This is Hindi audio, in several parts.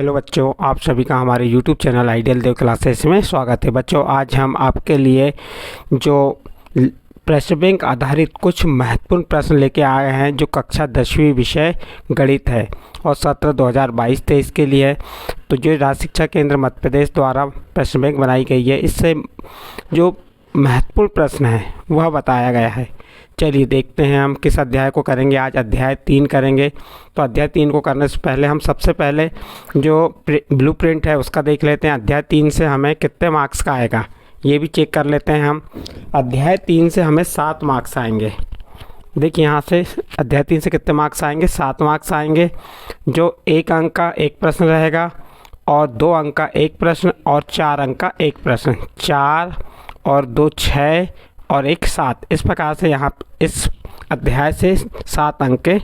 हेलो बच्चों, आप सभी का हमारे YouTube चैनल आइडियल देव क्लासेस में स्वागत है। बच्चों, आज हम आपके लिए जो प्रश्न बैंक आधारित कुछ महत्वपूर्ण प्रश्न लेके आए हैं जो कक्षा 10वीं विषय गणित है और सत्र 2022-23 के लिए है। तो जो राज्य शिक्षा केंद्र मध्य प्रदेश द्वारा प्रश्न बैंक बनाई गई है, इससे जो महत्वपूर्ण प्रश्न है वह बताया गया है। चलिए देखते हैं हम किस अध्याय को करेंगे। आज अध्याय 3 करेंगे। तो अध्याय 3 को करने से पहले हम सबसे पहले जो ब्लूप्रिंट है उसका देख लेते हैं। अध्याय 3 से हमें कितने मार्क्स का आएगा ये भी चेक कर लेते हैं हम। अध्याय 3 से हमें 7 मार्क्स आएंगे। देखिए यहाँ से अध्याय 3 से कितने मार्क्स आएंगे, 7 मार्क्स आएंगे। जो 1 अंक का एक प्रश्न रहेगा और 2 अंक का एक प्रश्न और 4 अंक का एक प्रश्न। 4 और 2 6 और 1 7। इस प्रकार से यहाँ इस अध्याय से 7 अंक के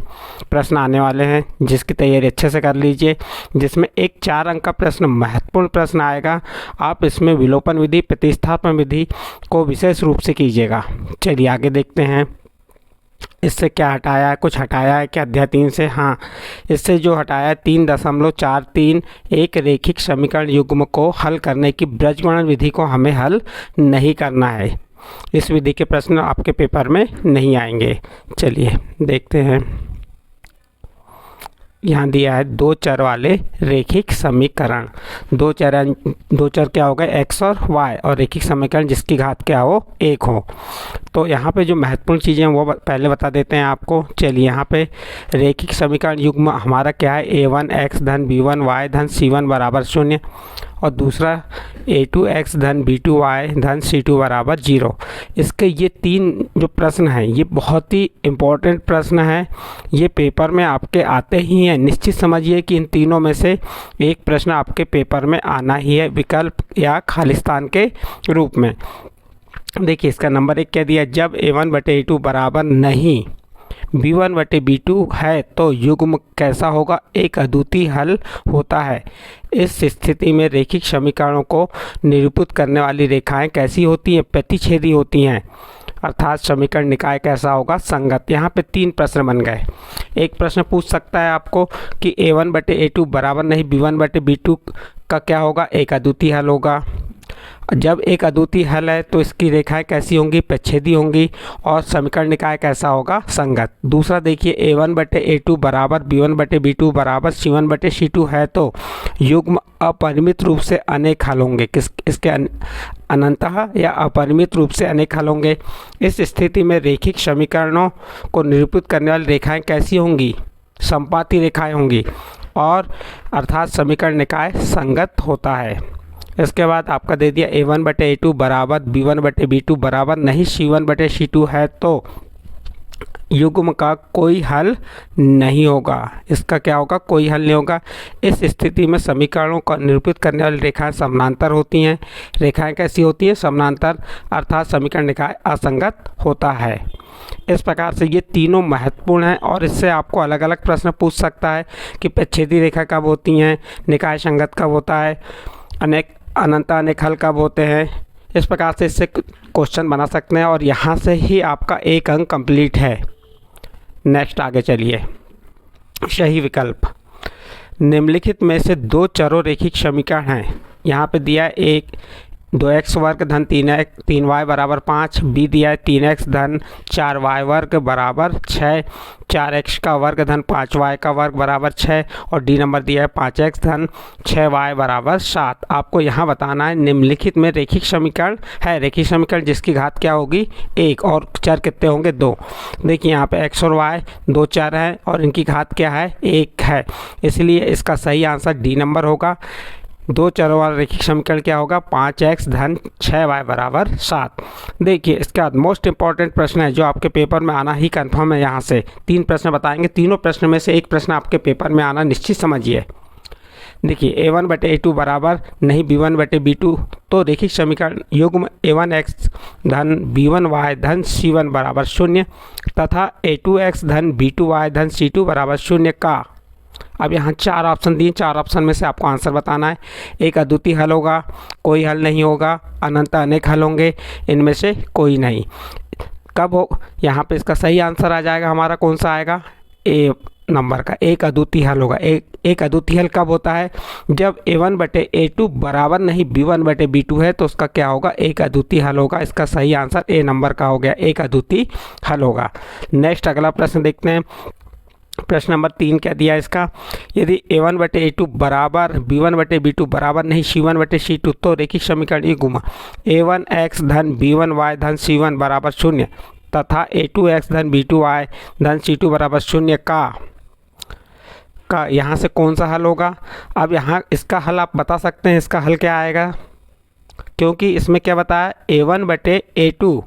प्रश्न आने वाले हैं, जिसकी तैयारी अच्छे से कर लीजिए। जिसमें एक 4 अंक का प्रश्न महत्वपूर्ण प्रश्न आएगा। आप इसमें विलोपन विधि, प्रतिस्थापन विधि को विशेष रूप से कीजिएगा। चलिए आगे देखते हैं। इससे क्या हटाया है, कुछ हटाया है क्या अध्याय 3 से? हाँ, इससे जो हटाया है 3.43 एक रैखिक समीकरण युग्म को हल करने की बीजगणित विधि को हमें हल नहीं करना है। इस विधि के प्रश्न आपके पेपर में नहीं आएंगे। चलिए देखते हैं। यहाँ दिया है 2 चर वाले रैखिक समीकरण। 2 चर क्या हो गए, x और y, और रैखिक समीकरण जिसकी घात क्या हो, 1 हो। तो यहाँ पे जो महत्वपूर्ण चीज़ें हैं वो पहले बता देते हैं आपको। चलिए यहाँ पे रैखिक समीकरण युग्म हमारा क्या है, a1 x धन b1 y धन c1 बराबर 0 और दूसरा a2 x धन b2 y धन c2 बराबर 0। इसके ये 3 जो प्रश्न हैं ये बहुत ही इम्पोर्टेंट प्रश्न हैं। ये पेपर में आपके आते ही हैं। निश्चित समझिए कि इन तीनों में से एक प्रश्न आपके पेपर में आना ही है, विकल्प या खालिस्तान के रूप में। देखिए इसका नंबर 1 क्या दिया, जब a1/a2 बराबर नहीं b1/b2 है तो युग्म कैसा होगा, एक अद्वितीय हल होता है। इस स्थिति में रैखिक समीकरणों को निरूपित करने वाली रेखाएं कैसी होती हैं, प्रतिच्छेदी होती हैं, अर्थात समीकरण निकाय कैसा होगा, संगत। यहाँ पे 3 प्रश्न बन गए। एक प्रश्न पूछ सकता है आपको कि a1/a2 बराबर नहीं b1/b2 का क्या होगा, एक अद्वितीय हल होगा। जब एक अद्वितीय हल है तो इसकी रेखाएं कैसी होंगी, प्रतिच्छेदी होंगी, और समीकरण निकाय कैसा होगा, संगत। दूसरा देखिए a1/a2 बराबर b1/b2 बराबर c1/c2 है तो युग्म अपरिमित रूप से अनेक हल होंगे। इसके अनंतः या अपरिमित रूप से अनेक हल होंगे। इस स्थिति में रैखिक समीकरणों को निरूपित करने वाली रेखाएं कैसी होंगी, समपाती रेखाएं होंगी, और अर्थात समीकरण निकाय संगत होता है। इसके बाद आपका दे दिया a1/a2 बराबर b1/b2 बराबर नहीं c1/c2 है तो युग्म का कोई हल नहीं होगा। इसका क्या होगा, कोई हल नहीं होगा। इस स्थिति में समीकरणों को निरूपित करने वाली रेखाएं समानांतर होती हैं। रेखाएं कैसी होती हैं, समानांतर, अर्थात समीकरण निकाय असंगत होता है। इस प्रकार से ये तीनों महत्वपूर्ण हैं और इससे आपको अलग अलग प्रश्न पूछ सकता है कि प्रतिच्छेदी रेखा कब होती हैं, निकाय संगत कब होता है, अनंत अनेक हल कब होते हैं। इस प्रकार से इससे क्वेश्चन बना सकते हैं और यहाँ से ही आपका 1 अंक कंप्लीट है। नेक्स्ट आगे चलिए। सही विकल्प निम्नलिखित में से 2 चरों रैखिक समीकरण हैं। यहाँ पे दिया है 2x वर्ग धन 3y बराबर 5, बी दिया है 3x धन 4y वर्ग बराबर 6, 4x का वर्ग धन 5y का वर्ग बराबर 6, और डी नंबर दिया है 5x धन 6y बराबर 7। आपको यहाँ बताना है निम्नलिखित में रैखिक समीकरण है, रैखिक समीकरण जिसकी घात क्या होगी, 1, और चर कितने होंगे, 2। देखिए यहाँ पे x और y 2 चर हैं और इनकी घात क्या है, 1 है। इसलिए इसका सही आंसर डी नंबर होगा। 2 चरों वाला रैखिक समीकरण क्या होगा, 5x धन 6y बराबर 7। देखिए इसके बाद मोस्ट इंपॉर्टेंट प्रश्न है जो आपके पेपर में आना ही कंफर्म है। यहाँ से 3 प्रश्न बताएंगे, तीनों प्रश्न में से एक प्रश्न आपके पेपर में आना निश्चित समझिए। देखिए a1/a2 बराबर नहीं b1/b2 तो रैखिक समीकरण युग्म a1x धन b1y धन c1 बराबर 0 तथा a2x धन b2y धन c2 बराबर 0 का। अब यहाँ 4 ऑप्शन दिए, 4 ऑप्शन में से आपको आंसर बताना है। एक अद्वितीय हल होगा, कोई हल नहीं होगा, अनंत अनेक हल होंगे, इनमें से कोई नहीं। कब हो, यहाँ पे इसका सही आंसर आ जाएगा हमारा, कौन सा आएगा, ए नंबर का एक अद्वितीय हल होगा। एक अद्वितीय हल कब होता है? जब a1/a2 बराबर नहीं b1/b2 है तो उसका क्या होगा? एक अद्वितीय हल होगा। इसका सही आंसर ए नंबर का हो गया, एक अद्वितीय हल होगा। नेक्स्ट अगला प्रश्न देखते हैं। प्रश्न नंबर 3 क्या दिया इसका? यदि a1/a2 बराबर b1/b2 बराबर नहीं c1/c2 तो रेखिक समीकरण ये घुमा a1x धन b1y धन c1 बराबर 0 तथा a2x धन b2y धन c2 बराबर 0 का यहाँ से कौन सा हल होगा? अब यहाँ इसका हल आप बता सकते हैं, इसका हल क्या आएगा? क्योंकि इसमें क्या बताया, a1/a2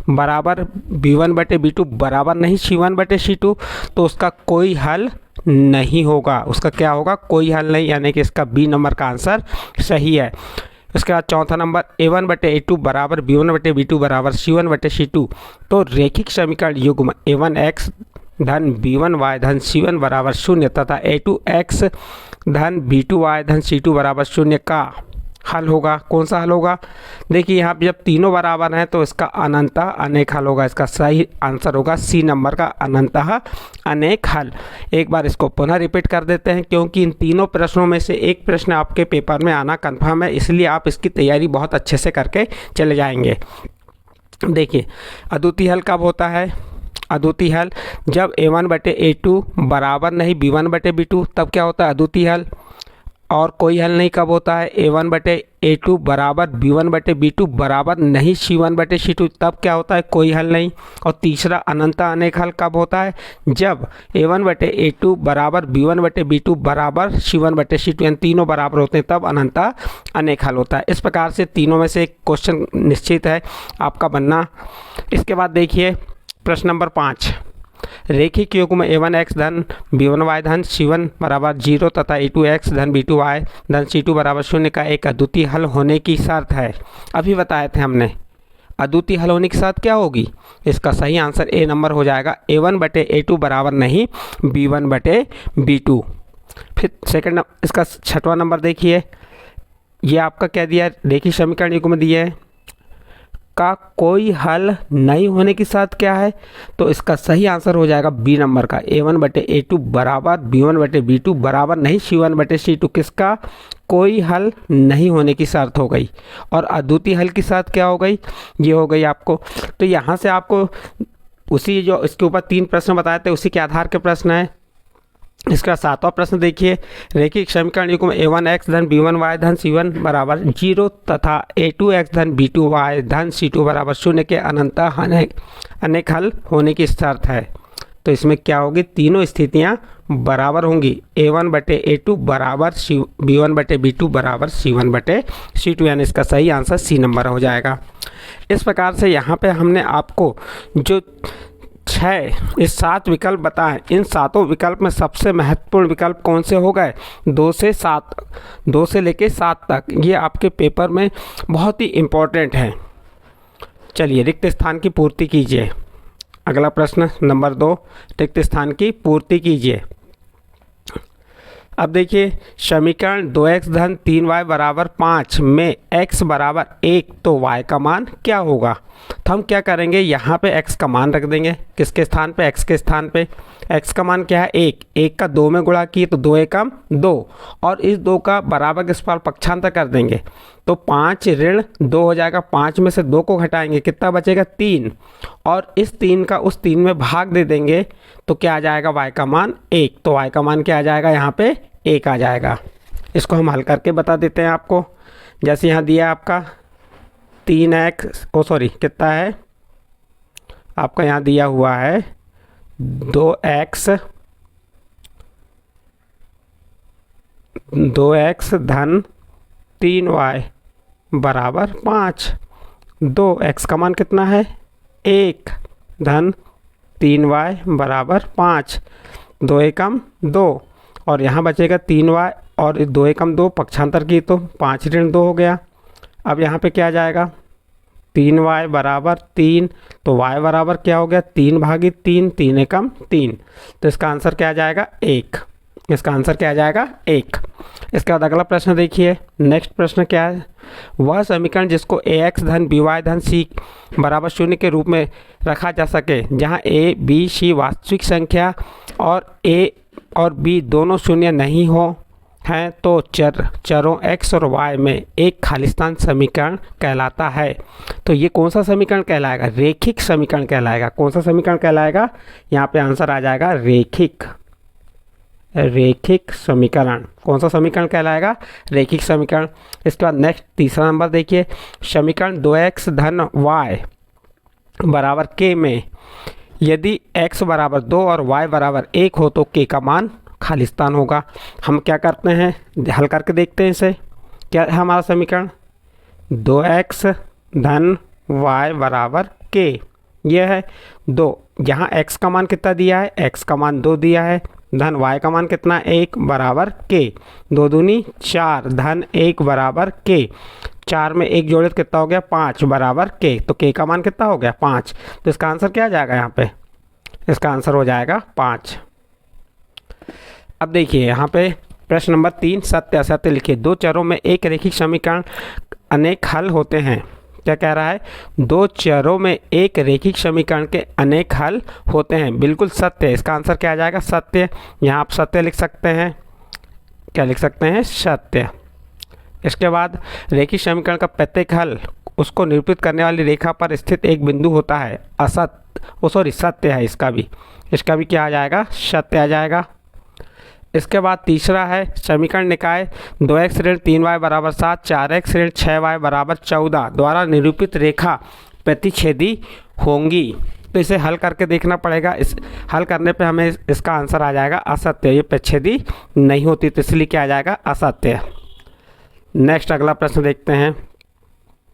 बराबर b1/b2 बराबर नहीं c1/c2 तो उसका कोई हल नहीं होगा। उसका क्या होगा? कोई हल नहीं, यानी कि इसका बी नंबर का आंसर सही है। उसके बाद चौथा नंबर a1/a2 बराबर b1/b2 बराबर c1/c2 तो रेखिक समीकरण युग्म a1x धन b1y धन c1 बराबर 0 तथा a2x धन b2y धन c2 बराबर 0 का हल होगा। कौन सा हल होगा? देखिए यहाँ पे जब तीनों बराबर हैं तो इसका अनंतः अनेक हल होगा। इसका सही आंसर होगा सी नंबर का अनंतः अनेक हल। एक बार इसको पुनः रिपीट कर देते हैं क्योंकि इन तीनों प्रश्नों में से एक प्रश्न आपके पेपर में आना कन्फर्म है, इसलिए आप इसकी तैयारी बहुत अच्छे से करके चले जाएंगे। देखिए अद्वितीय हल कब होता है? अद्वितीय हल जब a1/a2 बराबर नहीं b1/b2 तब क्या होता है? अद्वितीय हल। और कोई हल नहीं कब होता है? a1/a2 बराबर b1/b2 बराबर नहीं c1/c2 तब क्या होता है? कोई हल नहीं। और तीसरा अनंतः अनेक हल कब होता है? जब a1/a2 बराबर b1/b2 बराबर c1/c2 यानी तीनों बराबर होते हैं तब अनंतः अनेक हल होता है। इस प्रकार से तीनों में से एक क्वेश्चन निश्चित है आपका बनना। इसके बाद देखिए प्रश्न नंबर 5, रेखिक युग्म a1x धन b1y धन c1 बराबर 0 तथा a2x धन b2y धन c2 बराबर 0 का एक अद्वितीय हल होने की शर्त है। अभी बताए थे हमने अद्वितीय हल होने की शर्त क्या होगी? इसका सही आंसर ए नंबर हो जाएगा a1/a2 बराबर नहीं b1/b2। फिर सेकंड इसका छठवां नंबर देखिए, ये आपका क्या दिया? रेखिक समीकरण युग्म दिए है का कोई हल नहीं होने की शर्त क्या है? तो इसका सही आंसर हो जाएगा बी नंबर का a1/a2 बराबर b1/b2 बराबर नहीं c1/c2। किसका? कोई हल नहीं होने की शर्त हो गई। और अद्वितीय हल की शर्त क्या हो गई? ये हो गई आपको। तो यहाँ से आपको उसी जो इसके ऊपर 3 प्रश्न बताए थे उसी के आधार के प्रश्न है। इसका 7वां प्रश्न देखिए, रेखिक समीकरण युग्म a1x धन b1y धन c1 बराबर 0 तथा a2x धन b2y धन c2 बराबर 0 के अनंतः अनेक हल होने की शर्त है। तो इसमें क्या होगी? तीनों स्थितियां बराबर होंगी। a1/a2 बराबर b1/b2 बराबर c1/c2 यानी इसका सही आंसर सी नंबर हो जाएगा। इस प्रकार से यहाँ पे हमने आपको जो 7 विकल्प बताएं, इन 7 विकल्प में सबसे महत्वपूर्ण विकल्प कौन से हो गए? 2 से 7, 2 से लेके 7 तक, ये आपके पेपर में बहुत ही इम्पोर्टेंट हैं। चलिए रिक्त स्थान की पूर्ति कीजिए। अगला प्रश्न नंबर 2, रिक्त स्थान की पूर्ति कीजिए। अब देखिए समीकरण 2x धन 3y बराबर 5 में x बराबर 1 तो y का मान क्या होगा? तो हम क्या करेंगे, यहाँ पे x का मान रख देंगे। किसके स्थान पे? x के स्थान पे। x का मान क्या है? 1 का 2 में गुणा किए तो 2 एकम 2 और इस 2 का बराबर के पास पक्षांतर कर देंगे तो 5 ऋण 2 हो जाएगा। 5 में से 2 को घटाएंगे, कितना बचेगा? 3 और इस 3 का उस 3 में भाग दे देंगे तो क्या आ जाएगा? y का मान 1। तो y का मान क्या आ जाएगा? यहाँ पे 1 आ जाएगा। इसको हम हल करके बता देते हैं आपको। जैसे यहाँ दिया आपका 3x कितना है आपका? यहाँ दिया हुआ है 2x धन 3y बराबर 5। 2x का मान कितना है? 1 धन 3y बराबर 5। 2 एकम 2 और यहाँ बचेगा 3y और 2 एकम 2 पक्षांतर की तो 5 ऋण 2 हो गया। अब यहाँ पे क्या आ जाएगा? 3y बराबर 3 तो y बराबर क्या हो गया? 3/3, 3 एकम 3। तो इसका आंसर क्या आ जाएगा? 1। इसका आंसर क्या आ जाएगा? 1। इसके बाद अगला प्रश्न देखिए। नेक्स्ट प्रश्न क्या है? वह समीकरण जिसको ax धन by धन c बराबर 0 के रूप में रखा जा सके, जहाँ a b c वास्तविक संख्या और a और b दोनों शून्य नहीं हो हैं तो चरों x और y में एक खालिस्तान समीकरण कहलाता है। तो ये कौन सा समीकरण कहलाएगा? रेखिक समीकरण कहलाएगा। कौन सा समीकरण कहलाएगा? यहाँ पे आंसर आ जाएगा रेखिक समीकरण। कौन सा समीकरण कहलाएगा? रेखिक समीकरण। इसके बाद नेक्स्ट तीसरा नंबर देखिए, समीकरण 2x धन y बराबर k में यदि x बराबर 2 और y बराबर 1 हो तो k का मान खालिस्तान होगा। हम क्या करते हैं, हल करके देखते हैं इसे। क्या है हमारा समीकरण? 2x धन y बराबर k, यह है 2। यहाँ x का मान कितना दिया है? x का मान 2 दिया है, धन y का मान कितना? 1 बराबर k। 2 दूनी 4 धन 1 बराबर k। 4 में 1 जोड़े तो कितना हो गया? 5 बराबर k। तो k का मान कितना हो गया? 5। तो इसका आंसर क्या आ जाएगा यहाँ पे? इसका आंसर हो जाएगा 5। अब देखिए यहाँ पे प्रश्न नंबर 3, सत्य असत्य लिखिए। 2 चरों में एक रेखिक समीकरण अनेक हल होते हैं। क्या कह रहा है? 2 चरों में एक रेखिक समीकरण के अनेक हल होते हैं। बिल्कुल सत्य। इसका आंसर क्या आ जाएगा? सत्य। यहाँ आप सत्य लिख सकते हैं। क्या लिख सकते हैं? सत्य। इसके बाद रेखिक समीकरण का प्रत्येक हल उसको निरूपित करने वाली रेखा पर स्थित एक बिंदु होता है। सत्य है इसका भी क्या आ जाएगा? सत्य आ जाएगा। इसके बाद तीसरा है समीकरण निकाय 2x ऋण 3y बराबर 7, 4x ऋण 6y बराबर 14 द्वारा निरूपित रेखा प्रतिच्छेदी होंगी। तो इसे हल करके देखना पड़ेगा। इस हल करने पे हमें इसका आंसर आ जाएगा असत्य। ये प्रतिच्छेदी नहीं होती तो इसलिए क्या आ जाएगा? असत्य। नेक्स्ट अगला प्रश्न देखते हैं।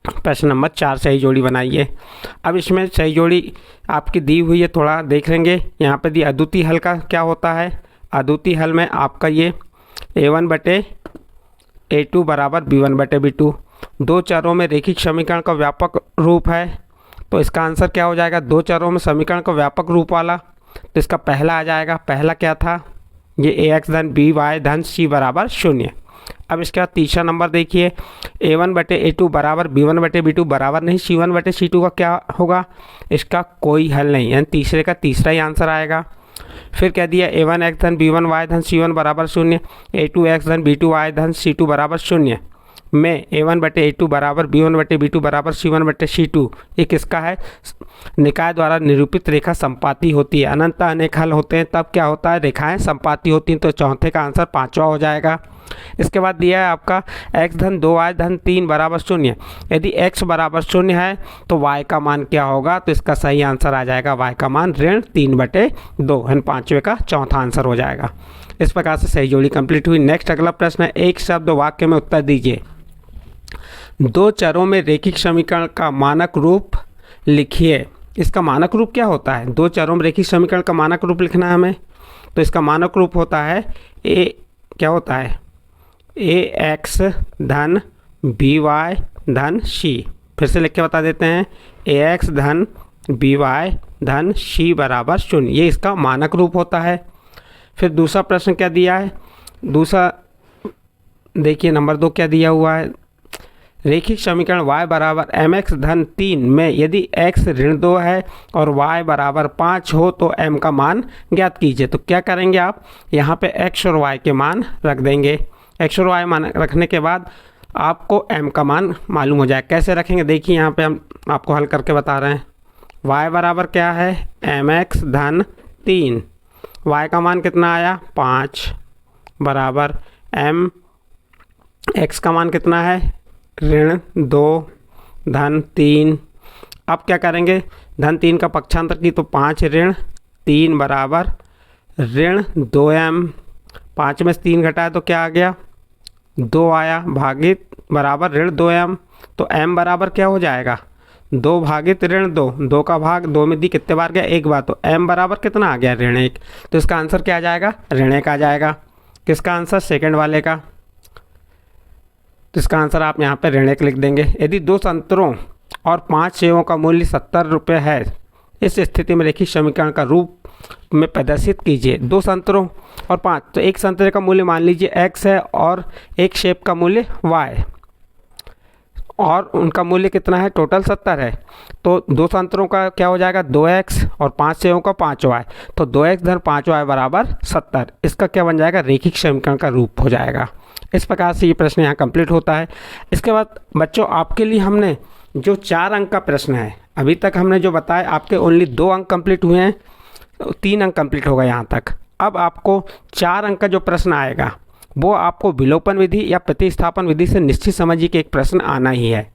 प्रश्न नंबर 4, सही जोड़ी बनाइए। अब इसमें सही जोड़ी आपकी दी हुई है, थोड़ा देख लेंगे। यहाँ पे दी अद्वितीय हल का क्या होता है? अद्वितीय हल में आपका ये a1 बटे a2 बराबर b1 बटे b2। 2 चरों में रेखिक समीकरण का व्यापक रूप है। तो इसका आंसर क्या हो जाएगा? 2 चरों में समीकरण का व्यापक रूप वाला, तो इसका पहला आ जाएगा। पहला क्या था? ये ax धन by धन c बराबर 0। अब इसके बाद तीसरा नंबर देखिए, a1 बटे a2 बराबर b1 बटे b2 बराबर नहीं c1 बटे c2 का क्या होगा? इसका कोई हल नहीं, यानी तीसरे का तीसरा ही आंसर आएगा। फिर क्या दिया? a1x धन b1 y धन c1 बराबर 0, a2x धन b2 y धन c2 बराबर 0 में a1 बटे a2 बराबर b1 बटे b2 बराबर c1 बटे c2। ये किसका है? निकाय द्वारा निरूपित रेखा संपाती होती है। अनंत अनेक हल होते हैं तब क्या होता है? रेखाएं संपाती होती हैं। तो चौथे का आंसर 5वां हो जाएगा। इसके बाद दिया है आपका x धन 2y धन 3 बराबर 0। यदि x बराबर 0 है तो y का मान क्या होगा? तो इसका सही आंसर आ जाएगा y का मान ऋण 3 बटे 2, यानी 5वें का चौथा आंसर हो जाएगा। इस प्रकार से सही जोड़ी कंप्लीट हुई। नेक्स्ट अगला प्रश्न है, एक शब्द वाक्य में उत्तर दीजिए। 2 चरों में रेखिक समीकरण का मानक रूप लिखिए। इसका मानक रूप क्या होता है? 2 चरों में रेखिक समीकरण का मानक रूप लिखना है हमें। तो इसका मानक रूप होता है क्या होता है? ax धन by धन c। फिर से लिख के बता देते हैं, ax धन by धन c बराबर 0। ये इसका मानक रूप होता है। फिर दूसरा प्रश्न क्या दिया है? दूसरा देखिए नंबर 2 क्या दिया हुआ है? रेखिक समीकरण y बराबर mx धन 3 में यदि x ऋण 2 है और y बराबर 5 हो तो m का मान ज्ञात कीजिए। तो क्या करेंगे आप? यहाँ पे x और y के मान रख देंगे। x और y मान रखने के बाद आपको m का मान मालूम हो जाए। कैसे रखेंगे? देखिए यहाँ पे हम आपको हल करके बता रहे हैं। y बराबर क्या है? mx धन 3, y का मान कितना आया? 5 बराबर m x का मान कितना है? ऋण 2 धन 3। अब क्या करेंगे? धन 3 का पक्षांतर की तो 5 ऋण 3 बराबर ऋण 2m। 5 में से 3 घटाया तो क्या आ गया? 2 आया, भागित बराबर ऋण 2m। तो m बराबर क्या हो जाएगा? 2 भागित ऋण 2, 2 का भाग 2 में दी कितने बार गया? 1 बार। तो m बराबर कितना आ गया? ऋण 1। तो इसका आंसर क्या आ जाएगा? ऋण 1 आ जाएगा। किसका आंसर? सेकंड वाले का। तो इसका आंसर आप यहाँ पे ऋण 1 लिख देंगे। यदि 2 संतरों और 5 सेवों का मूल्य 70 रुपये है, इस स्थिति में रेखिक समीकरण का रूप में प्रदर्शित कीजिए। 2 संतरों और 5, तो एक संतरे का मूल्य मान लीजिए x है और एक सेब का मूल्य y, और उनका मूल्य कितना है, टोटल 70 है। तो दो संतरों का क्या हो जाएगा, 2x और 5 सेवों का 5y, तो 2x धन 5y बराबर 70। इसका क्या बन जाएगा, रेखिक समीकरण का रूप हो जाएगा। इस प्रकार से ये प्रश्न यहाँ कंप्लीट होता है। इसके बाद बच्चों आपके लिए हमने जो 4 अंक का प्रश्न है, अभी तक हमने जो बताया आपके ओनली 2 अंक कंप्लीट हुए हैं, 3 अंक कंप्लीट होगा यहाँ तक। अब आपको 4 अंक का जो प्रश्न आएगा वो आपको विलोपन विधि या प्रतिस्थापन विधि से निश्चित समझिए कि एक प्रश्न आना ही है।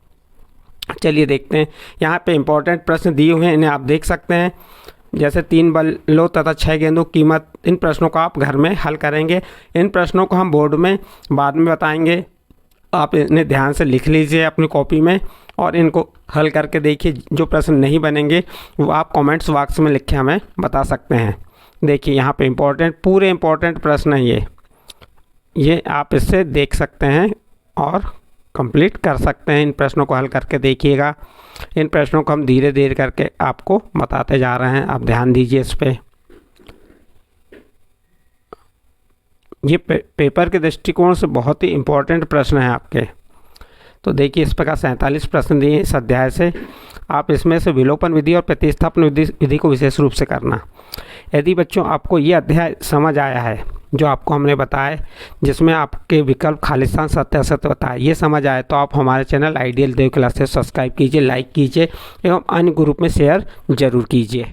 चलिए देखते हैं, यहाँ पे इंपॉर्टेंट प्रश्न दिए हुए हैं, इन्हें आप देख सकते हैं। जैसे 3 बल्लों तथा 6 गेंदों की कीमत, इन प्रश्नों को आप घर में हल करेंगे। इन प्रश्नों को हम बोर्ड में बाद में बताएंगे, आप इन्हें ध्यान से लिख लीजिए अपनी कॉपी में और इनको हल करके देखिए। जो प्रश्न नहीं बनेंगे वो आप कमेंट्स बॉक्स में लिख के हमें बता सकते हैं। देखिए यहाँ पे पूरे इम्पोर्टेंट प्रश्न हैं ये आप इससे देख सकते हैं और कंप्लीट कर सकते हैं। इन प्रश्नों को हल करके देखिएगा। इन प्रश्नों को हम धीरे धीरे करके आपको बताते जा रहे हैं, आप ध्यान दीजिए इस पे। ये पेपर के दृष्टिकोण से बहुत ही इम्पोर्टेंट प्रश्न है आपके। तो देखिए इस प्रकार 47 प्रश्न दिए इस अध्याय से। आप इसमें से विलोपन विधि और प्रतिस्थापन विधि को विशेष रूप से करना। यदि बच्चों आपको ये अध्याय समझ आया है जो आपको हमने बताया, जिसमें आपके विकल्प खालिस्तान सत्य असत्य बताया, ये समझ आए तो आप हमारे चैनल आइडियल देव क्लासेस सब्सक्राइब कीजिए, लाइक कीजिए एवं अन्य ग्रुप में शेयर जरूर कीजिए।